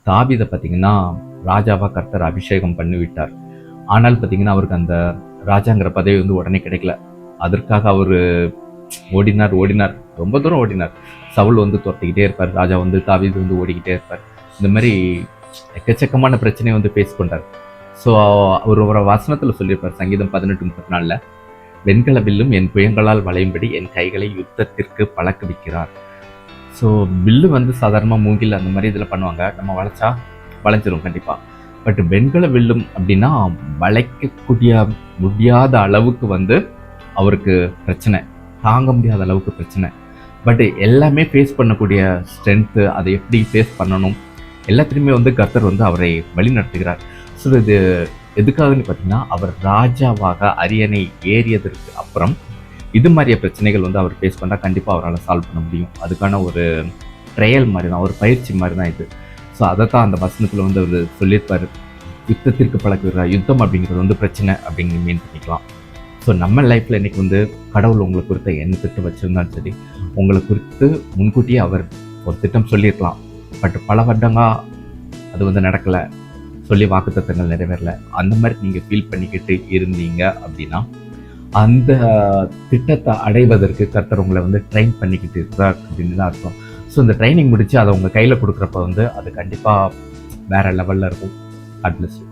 தாவீதை பார்த்தீங்கன்னா ராஜாவா கர்த்தர் அபிஷேகம் பண்ணி விட்டார். ஆனால் பார்த்தீங்கன்னா அவருக்கு அந்த ராஜாங்கிற பதவி வந்து உடனே கிடைக்கல. அதற்காக அவர் ஓடினார் ஓடினார், ரொம்ப தூரம் ஓடினார். சவுல் வந்து துரத்திக்கிட்டே இருப்பார், ராஜா வந்து தாவீது வந்து ஓடிக்கிட்டே இருப்பார். இந்த மாதிரி எக்கச்சக்கமான பிரச்சனையை வந்து ஃபேஸ் கொண்டார். ஸோ அவர் ஒரு வசனத்தில் சொல்லியிருப்பார், சங்கீதம் 18:34, வெண்கல வில்லும் என் புயங்களால் வளையும்படி என் கைகளை யுத்தத்திற்கு பழக்குவிக்கிறார். ஸோ வில்லு வந்து சாதாரணமாக மூங்கில் அந்த மாதிரி இதில் பண்ணுவாங்க, நம்ம வளைச்சா வளைஞ்சிரும் கண்டிப்பாக. பட் வெண்கல வில்லும் அப்படின்னா வளைக்கக்கூடிய முடியாத அளவுக்கு வந்து அவருக்கு பிரச்சனை, தாங்க முடியாத அளவுக்கு பிரச்சனை. பட் எல்லாமே ஃபேஸ் பண்ணக்கூடிய ஸ்ட்ரென்த்து, அதை எப்படி ஃபேஸ் பண்ணணும் எல்லாத்துலேயுமே வந்து கர்த்தர் வந்து அவரை வழி நடத்துகிறார். ஸோ இது எதுக்காகன்னு பார்த்தீங்கன்னா, அவர் ராஜாவாக அரியணை ஏறியதற்கு அப்புறம் இது மாதிரியான பிரச்சனைகள் வந்து அவர் ஃபேஸ் பண்ணால் கண்டிப்பாக அவரால் சால்வ் பண்ண முடியும். அதுக்கான ஒரு ட்ரையல் மாதிரி தான், ஒரு பயிற்சி மாதிரி தான் இது. ஸோ அதை தான் அந்த வசனத்தில் வந்து அவர் சொல்லியிருப்பார், யுத்தத்திற்கு பழக்குகிறார். யுத்தம் அப்படிங்கிறது வந்து பிரச்சனை அப்படிங்கிற மீன் பண்ணிக்கலாம். ஸோ நம்ம லைஃப்பில் இன்றைக்கி வந்து கடவுள் உங்களை குறித்த என்ன திட்டம் வச்சுருந்தாலும் சரி, உங்களை குறித்து முன்கூட்டியே அவர் ஒரு திட்டம் சொல்லியிருக்கலாம். பட் பல வருடங்களாக அது வந்து நடக்கலை, சொல்லி வாக்குத்தத்தங்கள் நிறைவேறல, அந்த மாதிரி நீங்கள் ஃபீல் பண்ணிக்கிட்டு இருந்தீங்க அப்படின்னா அந்த திட்டத்தை அடைவதற்கு கர்த்தர் உங்களை வந்து ட்ரெயின் பண்ணிக்கிட்டு இருக்கிறார் அப்படின்னு தான் அர்த்தம். ஸோ இந்த ட்ரைனிங் முடித்து அதை உங்கள் கையில் கொடுக்குறப்ப வந்து அது கண்டிப்பாக வேறு லெவலில் இருக்கும். God bless you.